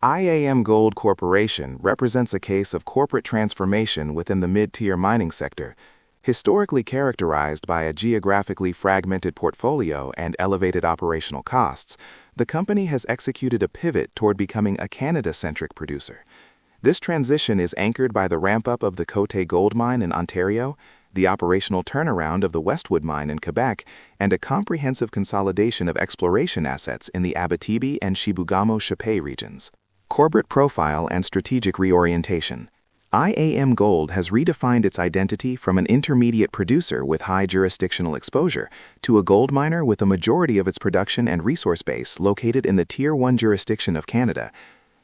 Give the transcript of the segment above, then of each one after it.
Iamgold Corporation represents a case of corporate transformation within the mid-tier mining sector. Historically characterized by a geographically fragmented portfolio and elevated operational costs, the company has executed a pivot toward becoming a Canada-centric producer. This transition is anchored by the ramp-up of the Côté Gold mine in Ontario, the operational turnaround of the Westwood mine in Quebec, and a comprehensive consolidation of exploration assets in the Abitibi and Chibougamau-Chapais regions. Corporate profile and strategic reorientation. Iamgold has redefined its identity from an intermediate producer with high jurisdictional exposure to a gold miner with a majority of its production and resource base located in the Tier 1 jurisdiction of Canada.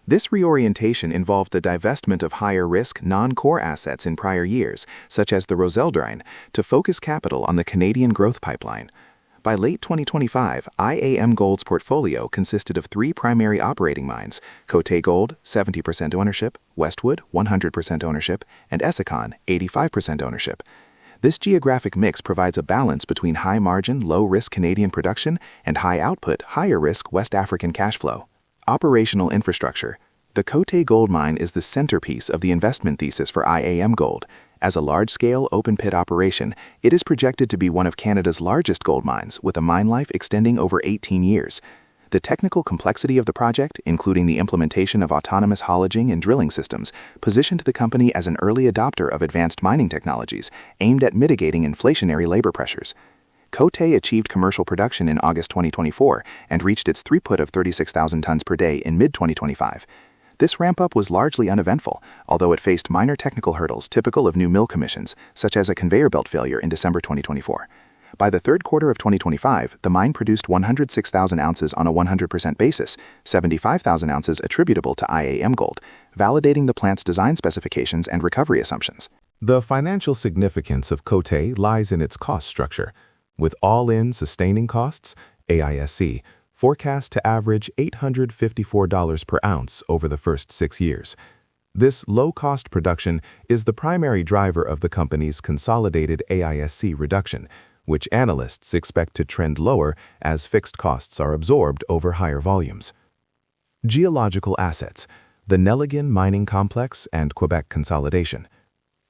This reorientation involved the divestment of higher-risk, non-core assets in prior years, such as the Roseldrine, to focus capital on the Canadian growth pipeline. By late 2025, Iamgold's portfolio consisted of three primary operating mines: Côté Gold, 70% ownership; Westwood, 100% ownership; and Essakane, 85% ownership. This geographic mix provides a balance between high-margin, low-risk Canadian production and high-output, higher-risk West African cash flow. Operational infrastructure. The Côté Gold mine is the centerpiece of the investment thesis for Iamgold. As a large-scale open-pit operation, it is projected to be one of Canada's largest gold mines, with a mine life extending over 18 years. The technical complexity of the project, including the implementation of autonomous haulaging and drilling systems, positioned the company as an early adopter of advanced mining technologies aimed at mitigating inflationary labor pressures. Côté achieved commercial production in August 2024 and reached its throughput of 36,000 tons per day in mid-2025. This ramp-up was largely uneventful, although it faced minor technical hurdles typical of new mill commissions, such as a conveyor belt failure in December 2024. By the third quarter of 2025, the mine produced 106,000 ounces on a 100% basis, 75,000 ounces attributable to Iamgold, validating the plant's design specifications and recovery assumptions. The financial significance of Côté lies in its cost structure, with all-in sustaining costs, AISC, forecast to average $854 per ounce over the first 6 years. This low-cost production is the primary driver of the company's consolidated AISC reduction, which analysts expect to trend lower as fixed costs are absorbed over higher volumes. Geological assets, the Niobec mining complex and Quebec consolidation.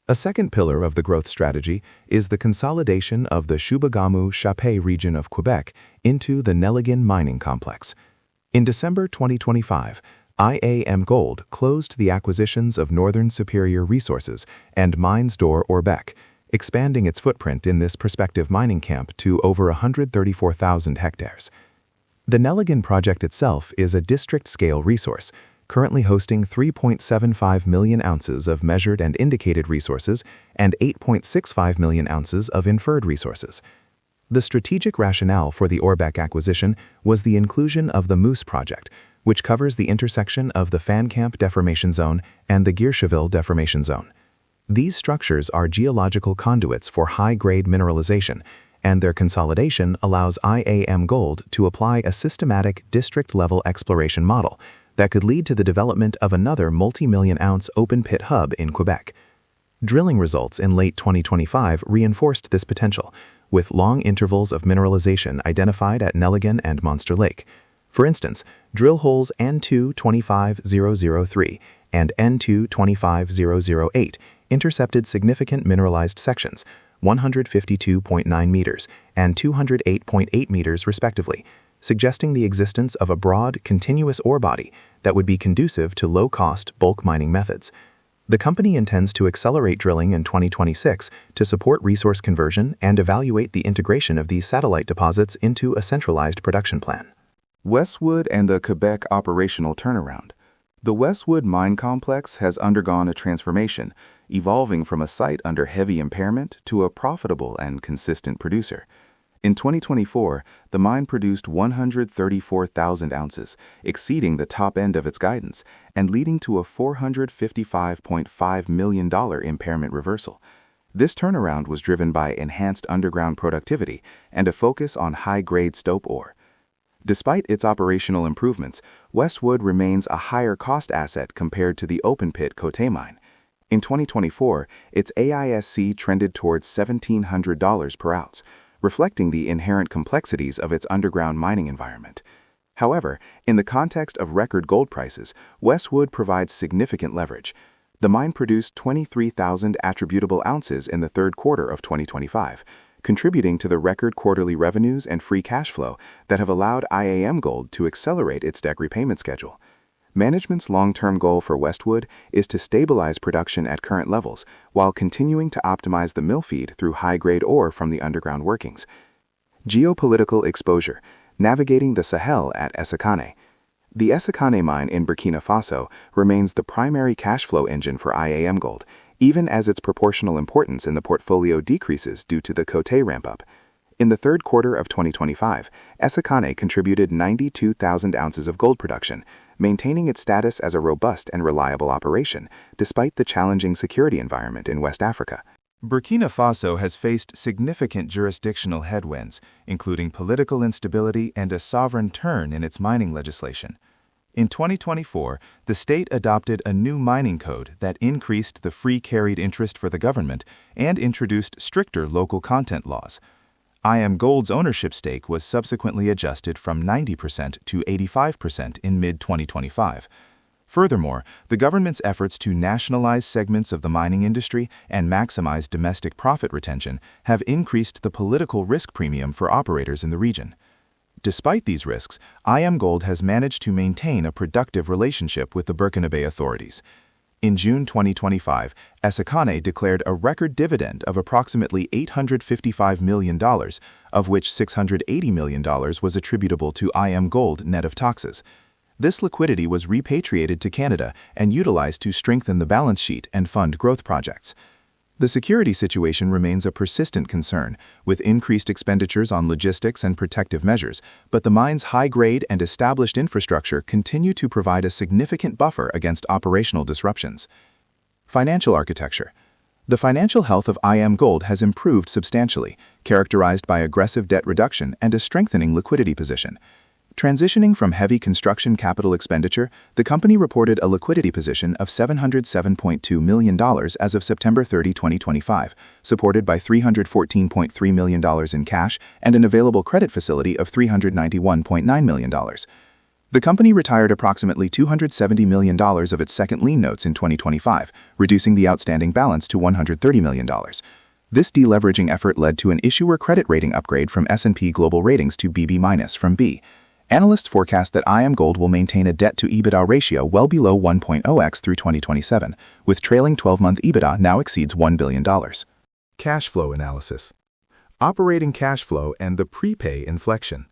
A second pillar of the growth strategy is the consolidation of the Chibougamau-Chapais region of Quebec into the Niobec mining complex. In December 2025, Iamgold closed the acquisitions of Northern Superior Resources and Mines d'Or Orbec, expanding its footprint in this prospective mining camp to over 134,000 hectares. The Niobec project itself is a district-scale resource, currently hosting 3.75 million ounces of measured and indicated resources and 8.65 million ounces of inferred resources. The strategic rationale for the Orbec acquisition was the inclusion of the Moose project, which covers the intersection of the Fancamp Deformation Zone and the Guercheville Deformation Zone. These structures are geological conduits for high-grade mineralization, and their consolidation allows Iamgold to apply a systematic district-level exploration model that could lead to the development of another multi-million-ounce open-pit hub in Quebec. Drilling results in late 2025 reinforced this potential, with long intervals of mineralization identified at Niobec and Monster Lake. For instance, drill holes N2-25003 and N2-25008 intercepted significant mineralized sections, 152.9 meters and 208.8 meters respectively, suggesting the existence of a broad, continuous ore body that would be conducive to low-cost bulk mining methods. The company intends to accelerate drilling in 2026 to support resource conversion and evaluate the integration of these satellite deposits into a centralized production plan. Westwood and the Quebec operational turnaround. The Westwood mine complex has undergone a transformation, evolving from a site under heavy impairment to a profitable and consistent producer. In 2024, the mine produced 134,000 ounces, exceeding the top end of its guidance and leading to a $455.5 million impairment reversal. This turnaround was driven by enhanced underground productivity and a focus on high-grade stope ore. Despite its operational improvements, Westwood remains a higher-cost asset compared to the open-pit Côté mine. In 2024, its AISC trended towards $1,700 per ounce, reflecting the inherent complexities of its underground mining environment. However, in the context of record gold prices, Westwood provides significant leverage. The mine produced 23,000 attributable ounces in the third quarter of 2025, contributing to the record quarterly revenues and free cash flow that have allowed Iamgold to accelerate its debt repayment schedule. Management's long-term goal for Westwood is to stabilize production at current levels while continuing to optimize the mill feed through high-grade ore from the underground workings. Geopolitical exposure: navigating the Sahel at Essakane. The Essakane mine in Burkina Faso remains the primary cash flow engine for Iamgold, even as its proportional importance in the portfolio decreases due to the Côté ramp-up. In the third quarter of 2025, Essakane contributed 92,000 ounces of gold production, maintaining its status as a robust and reliable operation, despite the challenging security environment in West Africa. Burkina Faso has faced significant jurisdictional headwinds, including political instability and a sovereign turn in its mining legislation. In 2024, the state adopted a new mining code that increased the free carried interest for the government and introduced stricter local content laws. Iamgold's ownership stake was subsequently adjusted from 90% to 85% in mid-2025. Furthermore, the government's efforts to nationalize segments of the mining industry and maximize domestic profit retention have increased the political risk premium for operators in the region. Despite these risks, Iamgold has managed to maintain a productive relationship with the Burkina authorities. In June 2025, Essakane declared a record dividend of approximately $855 million, of which $680 million was attributable to Iamgold net of taxes. This liquidity was repatriated to Canada and utilized to strengthen the balance sheet and fund growth projects. The security situation remains a persistent concern, with increased expenditures on logistics and protective measures, but the mine's high-grade and established infrastructure continue to provide a significant buffer against operational disruptions. Financial architecture. The financial health of Iamgold has improved substantially, characterized by aggressive debt reduction and a strengthening liquidity position. Transitioning from heavy construction capital expenditure, the company reported a liquidity position of $707.2 million as of September 30, 2025, supported by $314.3 million in cash and an available credit facility of $391.9 million. The company retired approximately $270 million of its second lien notes in 2025, reducing the outstanding balance to $130 million. This deleveraging effort led to an issuer credit rating upgrade from S&P Global Ratings to BB- from B. Analysts forecast that Iamgold will maintain a debt-to-EBITDA ratio well below 1.0x through 2027, with trailing 12-month EBITDA now exceeds $1 billion. Cash flow analysis. Operating cash flow and the prepay inflection.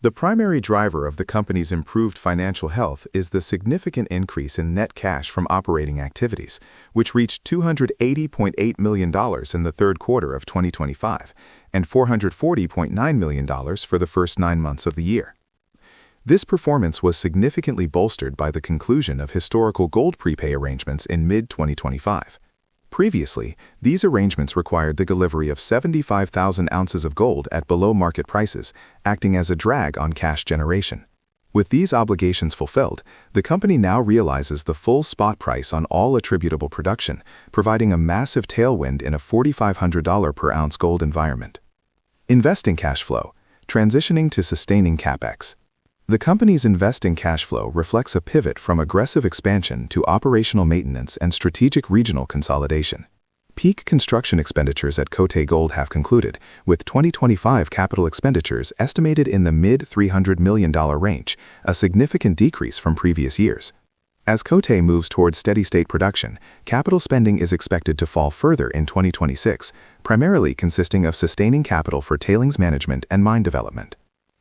The primary driver of the company's improved financial health is the significant increase in net cash from operating activities, which reached $280.8 million in the third quarter of 2025 and $440.9 million for the first 9 months of the year. This performance was significantly bolstered by the conclusion of historical gold prepay arrangements in mid-2025. Previously, these arrangements required the delivery of 75,000 ounces of gold at below-market prices, acting as a drag on cash generation. With these obligations fulfilled, the company now realizes the full spot price on all attributable production, providing a massive tailwind in a $4,500 per ounce gold environment. Investing cash flow. Transitioning to sustaining CapEx. The company's investing cash flow reflects a pivot from aggressive expansion to operational maintenance and strategic regional consolidation. Peak construction expenditures at Côté Gold have concluded, with 2025 capital expenditures estimated in the mid-$300 million range, a significant decrease from previous years. As Côté moves towards steady-state production, capital spending is expected to fall further in 2026, primarily consisting of sustaining capital for tailings management and mine development.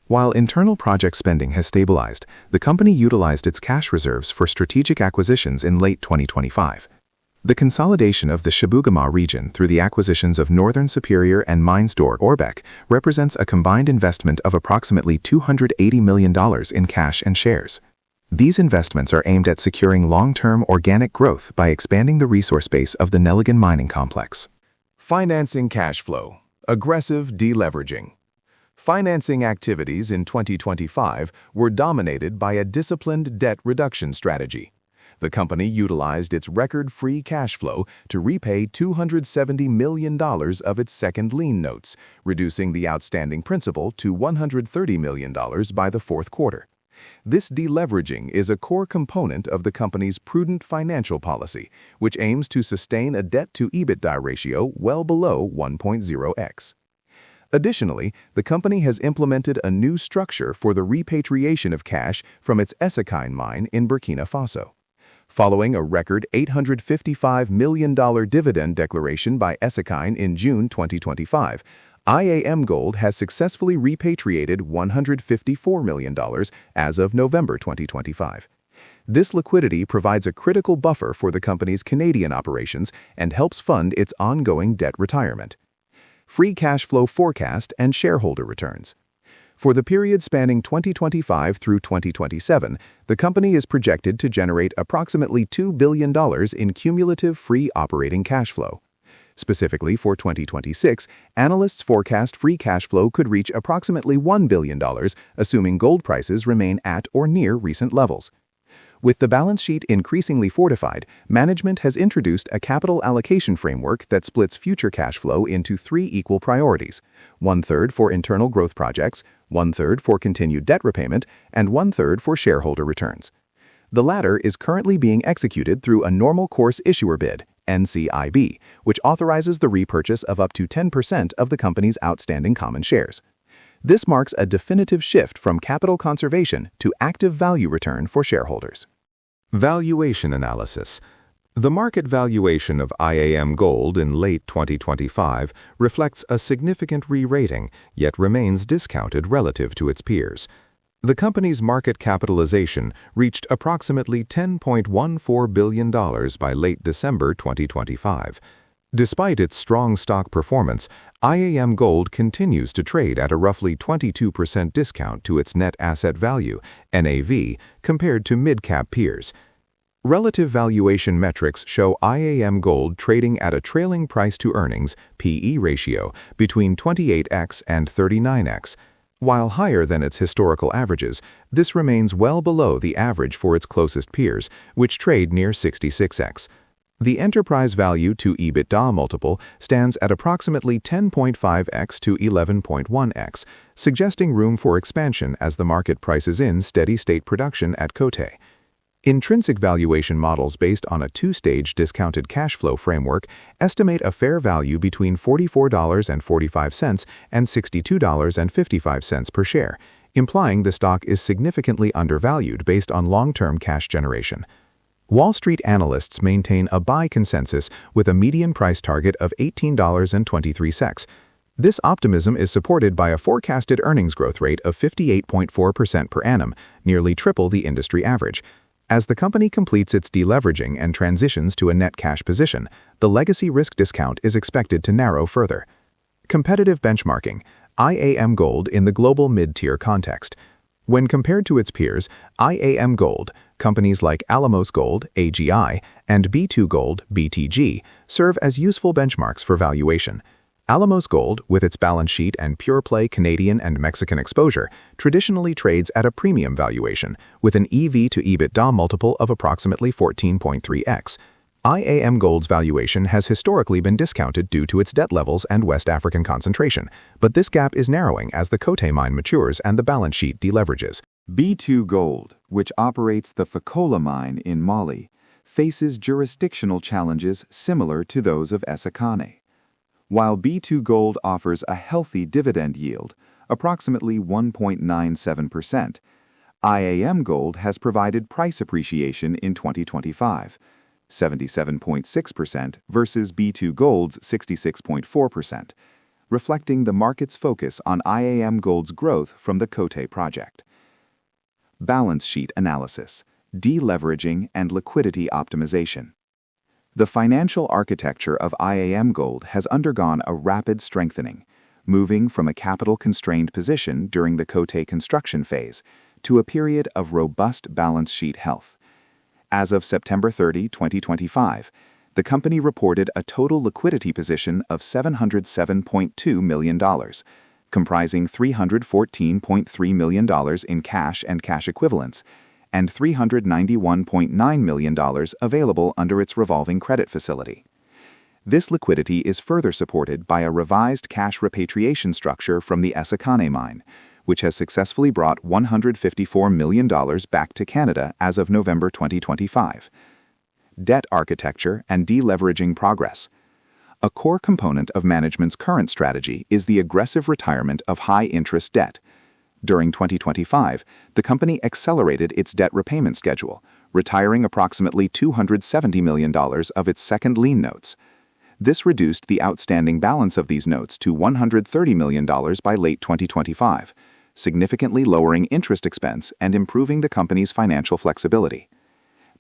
While internal project spending has stabilized, the company utilized its cash reserves for strategic acquisitions in late 2025. The consolidation of the Chibougamau region through the acquisitions of Northern Superior and Mines d'Or Niobec represents a combined investment of approximately $280 million in cash and shares. These investments are aimed at securing long-term organic growth by expanding the resource base of the Niobec mining complex. Financing cash flow. Aggressive deleveraging. Financing activities in 2025 were dominated by a disciplined debt reduction strategy. The company utilized its record free cash flow to repay $270 million of its second lien notes, reducing the outstanding principal to $130 million by the fourth quarter. This deleveraging is a core component of the company's prudent financial policy, which aims to sustain a debt-to-EBITDA ratio well below 1.0x. Additionally, the company has implemented a new structure for the repatriation of cash from its Essakane mine in Burkina Faso. Following a record $855 million dividend declaration by Essakane in June 2025, Iamgold has successfully repatriated $154 million as of November 2025. This liquidity provides a critical buffer for the company's Canadian operations and helps fund its ongoing debt retirement. Free cash flow forecast and shareholder returns. For the period spanning 2025 through 2027, the company is projected to generate approximately $2 billion in cumulative free operating cash flow. Specifically for 2026, analysts forecast free cash flow could reach approximately $1 billion, assuming gold prices remain at or near recent levels. With the balance sheet increasingly fortified, management has introduced a capital allocation framework that splits future cash flow into three equal priorities: one-third for internal growth projects, one-third for continued debt repayment, and one-third for shareholder returns. The latter is currently being executed through a normal course issuer bid, NCIB, which authorizes the repurchase of up to 10% of the company's outstanding common shares. This marks a definitive shift from capital conservation to active value return for shareholders. Valuation analysis. The market valuation of Iamgold in late 2025 reflects a significant re-rating, yet remains discounted relative to its peers. The company's market capitalization reached approximately $10.14 billion by late December 2025. Despite its strong stock performance, Iamgold continues to trade at a roughly 22% discount to its net asset value, NAV, compared to mid-cap peers. Relative valuation metrics show Iamgold trading at a trailing price-to-earnings (PE) ratio between 28x and 39x. While higher than its historical averages, this remains well below the average for its closest peers, which trade near 66x. The enterprise value to EBITDA multiple stands at approximately 10.5x to 11.1x, suggesting room for expansion as the market prices in steady-state production at Côté. Intrinsic valuation models based on a two-stage discounted cash flow framework estimate a fair value between $44.45 and $62.55 per share, implying the stock is significantly undervalued based on long-term cash generation. Wall Street analysts maintain a buy consensus with a median price target of $18.23. This optimism is supported by a forecasted earnings growth rate of 58.4% per annum, nearly triple the industry average. As the company completes its deleveraging and transitions to a net cash position, the legacy risk discount is expected to narrow further. Competitive benchmarking. Iamgold in the global mid-tier context. When compared to its peers, Iamgold, companies like Alamos Gold, AGI, and B2 Gold, BTG, serve as useful benchmarks for valuation. Alamos Gold, with its balance sheet and pure-play Canadian and Mexican exposure, traditionally trades at a premium valuation, with an EV to EBITDA multiple of approximately 14.3x. Iamgold's valuation has historically been discounted due to its debt levels and West African concentration, but this gap is narrowing as the Côté mine matures and the balance sheet deleverages. B2 Gold, which operates the Fekola mine in Mali, faces jurisdictional challenges similar to those of Essakane. While B2 Gold offers a healthy dividend yield, approximately 1.97%, Iamgold has provided price appreciation in 2025, 77.6% versus B2 Gold's 66.4%, reflecting the market's focus on Iamgold's growth from the Côté project. Balance sheet analysis, deleveraging, and liquidity optimization. The financial architecture of Iamgold has undergone a rapid strengthening, moving from a capital-constrained position during the Côté construction phase to a period of robust balance sheet health. As of September 30, 2025, the company reported a total liquidity position of $707.2 million, comprising $314.3 million in cash and cash equivalents, and $391.9 million available under its revolving credit facility. This liquidity is further supported by a revised cash repatriation structure from the Essakane mine, which has successfully brought $154 million back to Canada as of November 2025. Debt architecture and deleveraging progress. A core component of management's current strategy is the aggressive retirement of high-interest debt. During 2025, the company accelerated its debt repayment schedule, retiring approximately $270 million of its second lien notes. This reduced the outstanding balance of these notes to $130 million by late 2025, significantly lowering interest expense and improving the company's financial flexibility.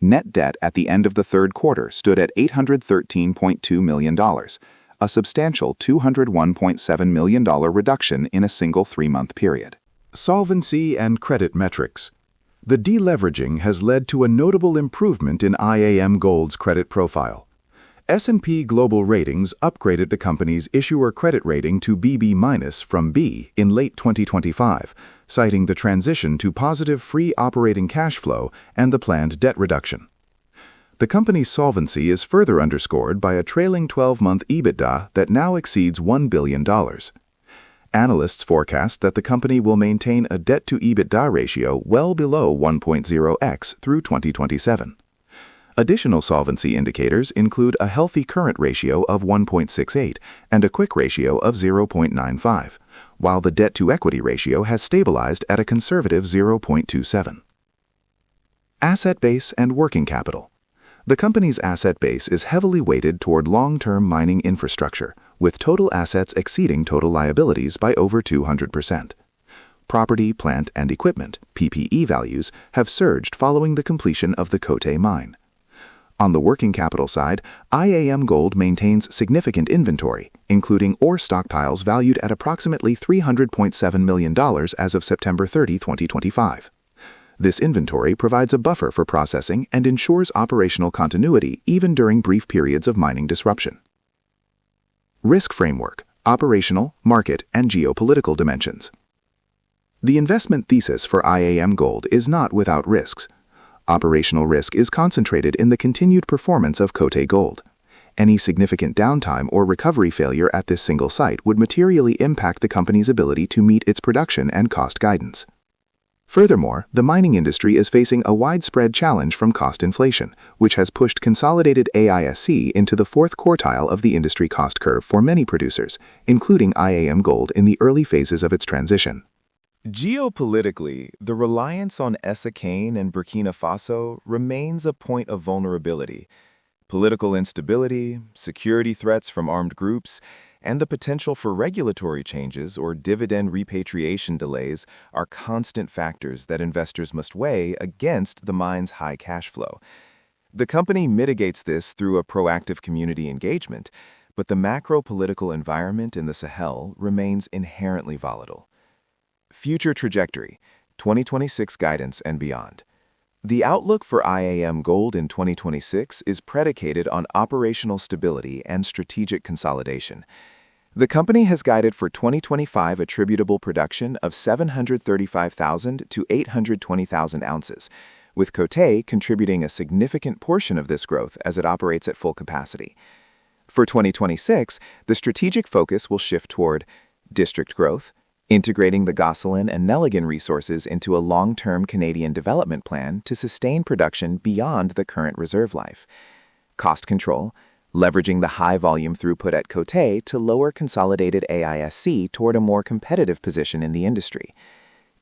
Net debt at the end of the third quarter stood at $813.2 million, a substantial $201.7 million reduction in a single three-month period. Solvency and credit metrics. The deleveraging has led to a notable improvement in Iamgold's credit profile. S&P Global Ratings upgraded the company's issuer credit rating to BB- from B in late 2025, citing the transition to positive free operating cash flow and the planned debt reduction. The company's solvency is further underscored by a trailing 12-month EBITDA that now exceeds $1 billion. Analysts forecast that the company will maintain a debt-to-EBITDA ratio well below 1.0x through 2027. Additional solvency indicators include a healthy current ratio of 1.68 and a quick ratio of 0.95, while the debt-to-equity ratio has stabilized at a conservative 0.27. Asset base and working capital. The company's asset base is heavily weighted toward long-term mining infrastructure, with total assets exceeding total liabilities by over 200%. Property, plant, and equipment (PPE) values have surged following the completion of the Côté mine. On the working capital side, Iamgold maintains significant inventory, including ore stockpiles valued at approximately $300.7 million as of September 30, 2025. This inventory provides a buffer for processing and ensures operational continuity even during brief periods of mining disruption. Risk framework, operational, market, and geopolitical dimensions. The investment thesis for Iamgold is not without risks. Operational risk is concentrated in the continued performance of Côté Gold. Any significant downtime or recovery failure at this single site would materially impact the company's ability to meet its production and cost guidance. Furthermore, the mining industry is facing a widespread challenge from cost inflation, which has pushed consolidated AISC into the fourth quartile of the industry cost curve for many producers, including Iamgold in the early phases of its transition. Geopolitically, the reliance on Essakane and Burkina Faso remains a point of vulnerability. Political instability, security threats from armed groups, and the potential for regulatory changes or dividend repatriation delays are constant factors that investors must weigh against the mine's high cash flow. The company mitigates this through a proactive community engagement, but the macro-political environment in the Sahel remains inherently volatile. Future trajectory, 2026 guidance and beyond. The outlook for Iamgold in 2026 is predicated on operational stability and strategic consolidation. The company has guided for 2025 attributable production of 735,000 to 820,000 ounces, with Côté contributing a significant portion of this growth as it operates at full capacity. For 2026, the strategic focus will shift toward district growth, integrating the Gosselin and Nelligan resources into a long-term Canadian development plan to sustain production beyond the current reserve life. Cost control, leveraging the high-volume throughput at Côté to lower consolidated AISC toward a more competitive position in the industry.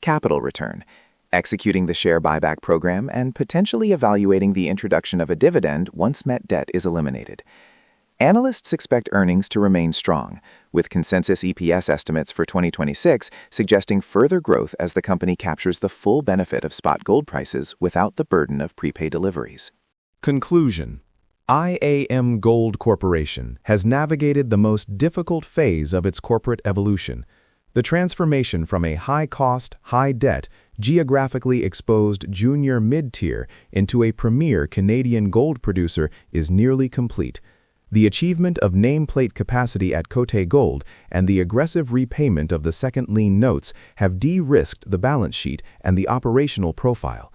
Capital return, executing the share buyback program and potentially evaluating the introduction of a dividend once met debt is eliminated. Analysts expect earnings to remain strong, with consensus EPS estimates for 2026 suggesting further growth as the company captures the full benefit of spot gold prices without the burden of prepay deliveries. Conclusion. Iamgold Corporation has navigated the most difficult phase of its corporate evolution. The transformation from a high-cost, high-debt, geographically exposed junior mid-tier into a premier Canadian gold producer is nearly complete. The achievement of nameplate capacity at Côté Gold and the aggressive repayment of the second lien notes have de-risked the balance sheet and the operational profile.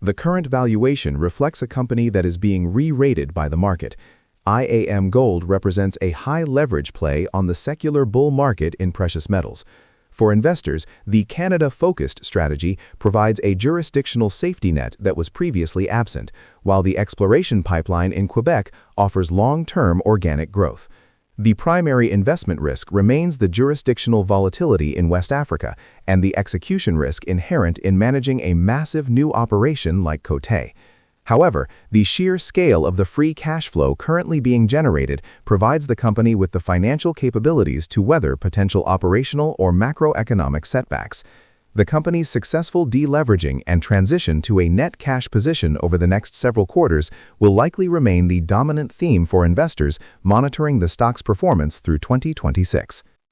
The current valuation reflects a company that is being re-rated by the market. Iamgold represents a high-leverage play on the secular bull market in precious metals. For investors, the Canada-focused strategy provides a jurisdictional safety net that was previously absent, while the exploration pipeline in Quebec offers long-term organic growth. The primary investment risk remains the jurisdictional volatility in West Africa and the execution risk inherent in managing a massive new operation like Côté. However, the sheer scale of the free cash flow currently being generated provides the company with the financial capabilities to weather potential operational or macroeconomic setbacks. The company's successful deleveraging and transition to a net cash position over the next several quarters will likely remain the dominant theme for investors monitoring the stock's performance through 2026.